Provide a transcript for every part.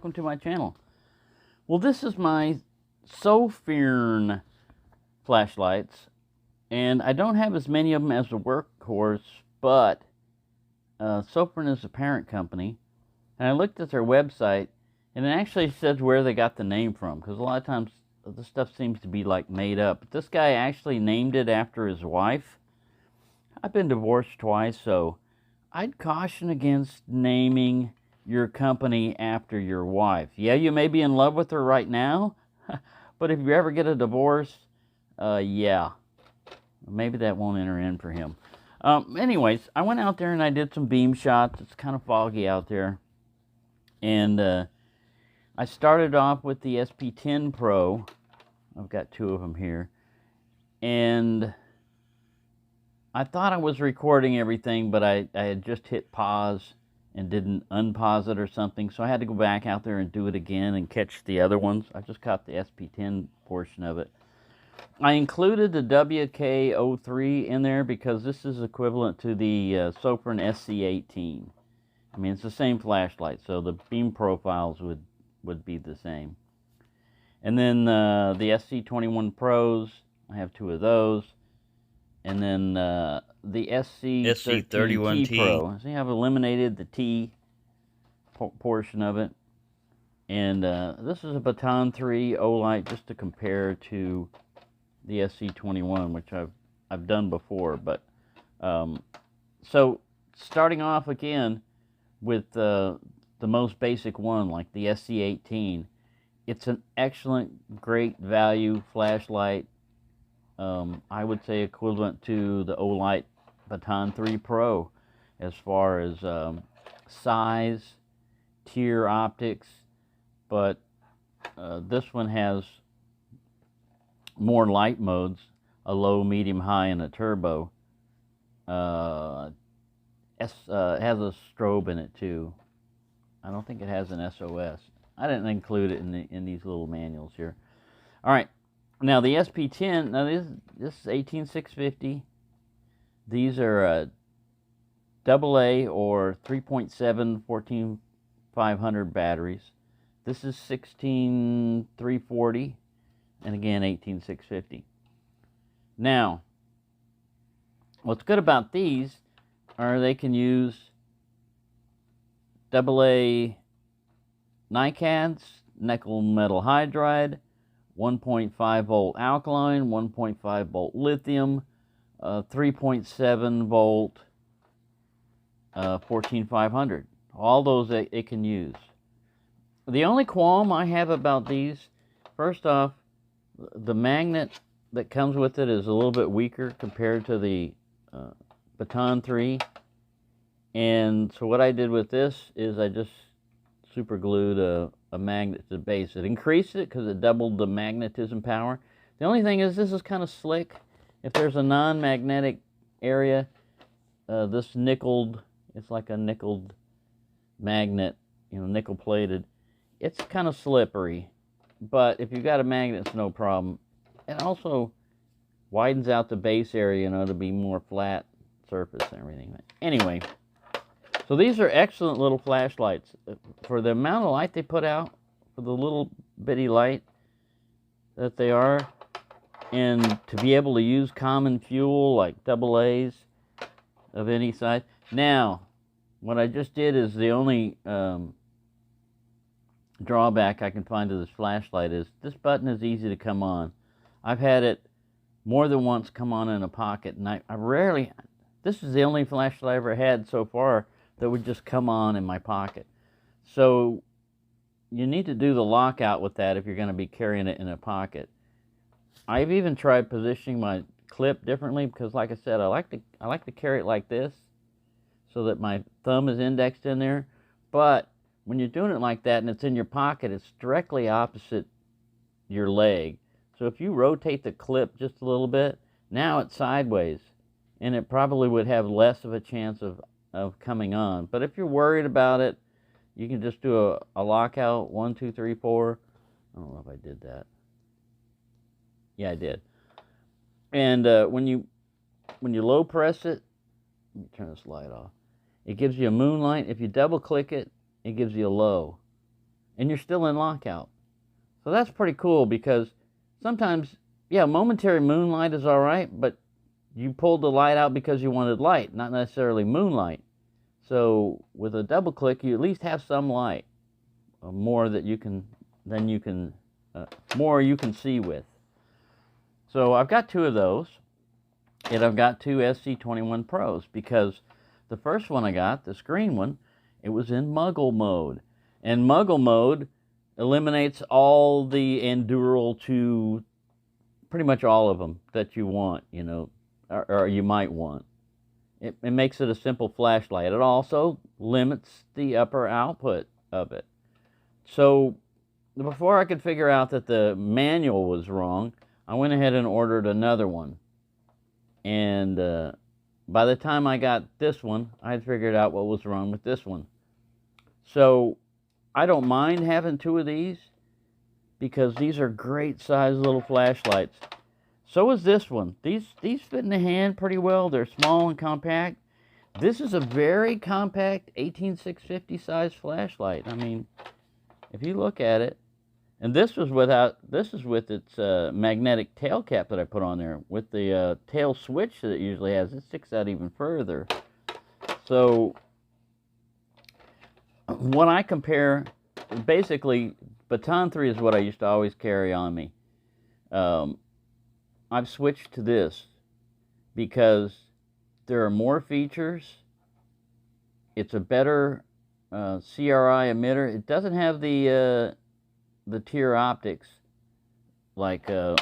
welcome to my channel. Well, this is my Sofrin Flashlights, and I don't have as many of them as the Workhorse, but Sofrin is the parent company, and I looked at their website, and it actually says where they got the name from, because a lot of times the stuff seems to be like made up. But this guy actually named it after his wife. I've been divorced twice, so I'd caution against naming your company after your wife. Yeah, you may be in love with her right now, but if you ever get a divorce, yeah, maybe that won't enter in for him. Anyways, I went out there and I did some beam shots. It's kind of foggy out there. And I started off with the SP10 Pro. I've got two of them here. And I thought I was recording everything, but I had just hit pause and didn't unpause it or something, so I had to go back out there and do it again and catch the other ones. I just caught the SP10 portion of it. I included the WK03 in there because this is equivalent to the Sofrin SC18. I mean, it's the same flashlight, so the beam profiles would be the same. And then the SC21 Pros, I have two of those. And then the SC31T Pro. See, I've eliminated the T portion of it. And this is a Baton 3 Olight just to compare to the SC21, which I've done before. But so starting off again with the most basic one, like the SC18, it's an excellent, great value flashlight. I would say equivalent to the Olight Baton 3 Pro as far as size, tier optics, but this one has more light modes, a low, medium, high, and a turbo. It has a strobe in it too. I don't think it has an SOS. I didn't include it in these little manuals here. All right. Now the SP10, now this is 18650. These are AA or 3.7 14500 batteries. This is 16340, and again 18650. Now, what's good about these are they can use AA NiCads, nickel metal hydride, 1.5 volt alkaline, 1.5 volt lithium, 3.7 volt 14500. All those it can use. The only qualm I have about these, first off, the magnet that comes with it is a little bit weaker compared to the Baton 3. And so what I did with this is I just super glued a magnet to the base. It increased it because it doubled the magnetism power. The only thing is this is kind of slick. If there's a non-magnetic area, this nickeled, it's like a nickeled magnet, you know, nickel plated. It's kind of slippery, but if you've got a magnet, it's no problem. It also widens out the base area, you know, to be more flat surface and everything. Anyway, so these are excellent little flashlights. For the amount of light they put out, for the little bitty light that they are, and to be able to use common fuel like AA's of any size. Now, what I just did is the only drawback I can find to this flashlight is this button is easy to come on. I've had it more than once come on in a pocket, and I rarely, this is the only flashlight I ever had so far that would just come on in my pocket. So you need to do the lockout with that if you're going to be carrying it in a pocket. I've even tried positioning my clip differently because, like I said, I like to carry it like this so that my thumb is indexed in there. But when you're doing it like that and it's in your pocket, it's directly opposite your leg. So if you rotate the clip just a little bit, now it's sideways, and it probably would have less of a chance of coming on. But if you're worried about it, you can just do a lockout, 1, 2, 3, 4. I don't know if I did that. Yeah, I did. And when you low press it, let me turn this light off. It gives you a moonlight. If you double click it, it gives you a low. and you're still in lockout. So that's pretty cool, because sometimes, yeah, momentary moonlight is all right, but you pulled the light out because you wanted light, not necessarily moonlight. So with a double click, you at least have some light, more that you can, more you can see with. So I've got 2 of those, and I've got 2 SC21 Pros, because the first one I got, this green one, it was in Muggle mode. And Muggle mode eliminates all the Anduril to pretty much all of them that you want, you know, or you might want. It makes it a simple flashlight. It also limits the upper output of it. So before I could figure out that the manual was wrong, I went ahead and ordered another one. And by the time I got this one, I had figured out what was wrong with this one. So I don't mind having 2 of these, because these are great size little flashlights. So is this one. These fit in the hand pretty well. They're small and compact. This is a very compact 18650 size flashlight. I mean, if you look at it, and this is with its magnetic tail cap that I put on there. With the tail switch that it usually has, it sticks out even further. So when I compare, basically, Baton 3 is what I used to always carry on me. I've switched to this because there are more features. It's a better CRI emitter. It doesn't have the tear optics like the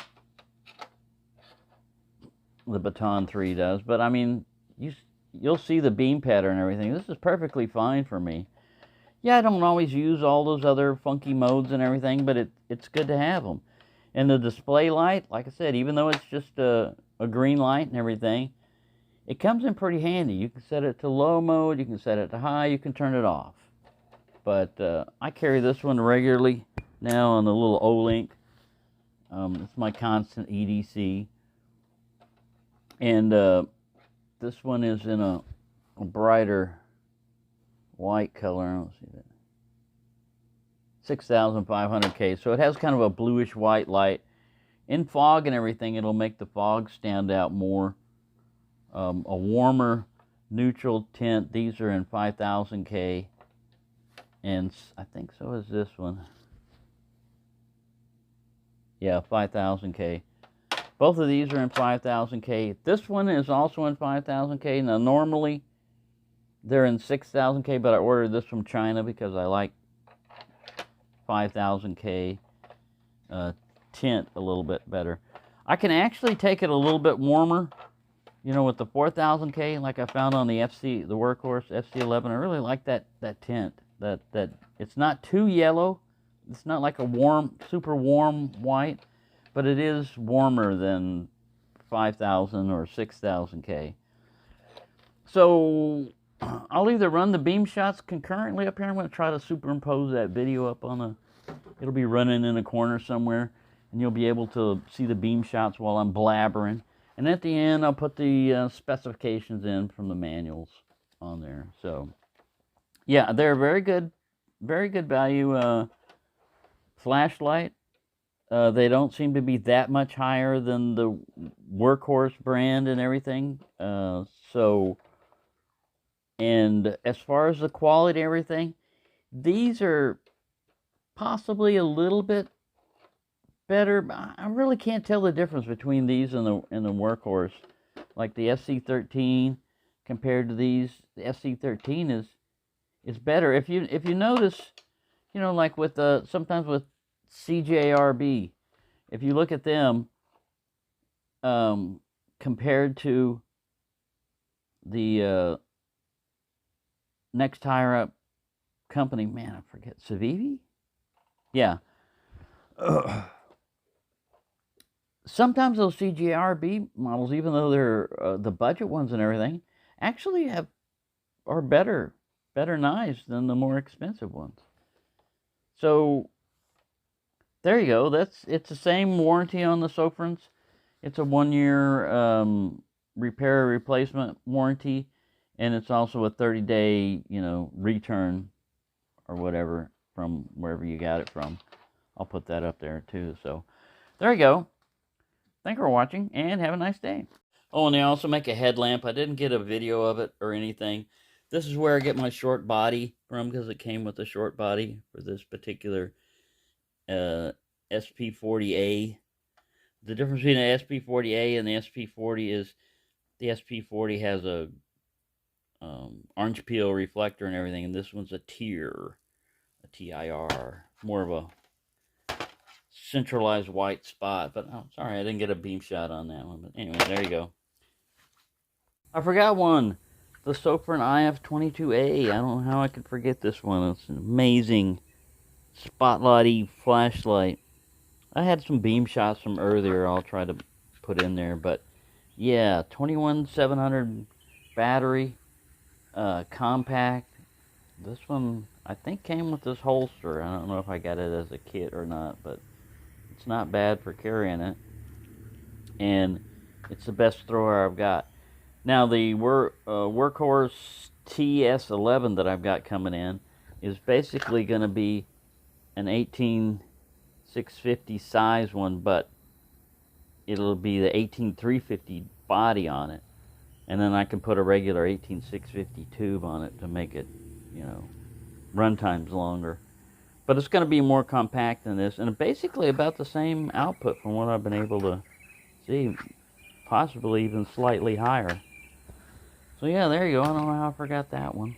Baton 3 does, but I mean, you'll see the beam pattern and everything. This is perfectly fine for me. Yeah, I don't always use all those other funky modes and everything, but it's good to have them. And the display light, like I said, even though it's just a green light and everything, it comes in pretty handy. You can set it to low mode, you can set it to high, you can turn it off. But I carry this one regularly now on the little O-Link. It's my constant EDC. And this one is in a brighter white color. Let's see that. 6500K. So it has kind of a bluish white light. In fog and everything, it'll make the fog stand out more. A warmer neutral tint. These are in 5000K. And I think so is this one. Yeah, 5000K. Both of these are in 5000K. This one is also in 5000K. Now, normally they're in 6000K, but I ordered this from China because I like 5000K tint a little bit better. I can actually take it a little bit warmer, you know, with the 4000K, like I found on the Workhorse FC11. I really like that tint. That it's not too yellow. It's not like a warm, super warm white, but it is warmer than 5000 or 6000K. So I'll either run the beam shots concurrently up here. I'm going to try to superimpose that video up on it'll be running in a corner somewhere, and you'll be able to see the beam shots while I'm blabbering. And at the end, I'll put the specifications in from the manuals on there. So yeah, they're very good value flashlight. They don't seem to be that much higher than the Workhorse brand and everything. And as far as the quality and everything, these are possibly a little bit better. I really can't tell the difference between these and the Workhorse. Like the SC13 compared to these, the SC13 is better. If you notice, you know, like with sometimes with CJRB, if you look at them compared to the next higher up company, man, I forget, Civivi? Yeah. Sometimes those CJRB models, even though they're the budget ones and everything, actually are better knives than the more expensive ones. So there you go. It's the same warranty on the Sofrins. It's a 1-year repair replacement warranty, and it's also a 30-day, you know, return or whatever from wherever you got it from. I'll put that up there too. So there you go. Thank you for watching, and have a nice day. Oh, and they also make a headlamp. I didn't get a video of it or anything. This is where I get my short body from, because it came with a short body for this particular SP40A. The difference between the SP40A and the SP40 is the SP40 has a orange peel reflector and everything, and this one's a TIR, more of a centralized white spot. But oh, sorry, I didn't get a beam shot on that one. But anyway, there you go. I forgot one, the Sofrin IF22A. I don't know how I could forget this one. It's an amazing spotlighty flashlight. I had some beam shots from earlier I'll try to put in there, but yeah, 21700 battery, compact. This one I think came with this holster. I don't know if I got it as a kit or not, but it's not bad for carrying it, and it's the best thrower I've got. Now the Workhorse TS11 that I've got coming in is basically going to be an 18650 size one, but it'll be the 18350 body on it, and then I can put a regular 18650 tube on it to make it, you know, run times longer. But it's going to be more compact than this, and basically about the same output from what I've been able to see, possibly even slightly higher. So yeah, there you go. I don't know how I forgot that one.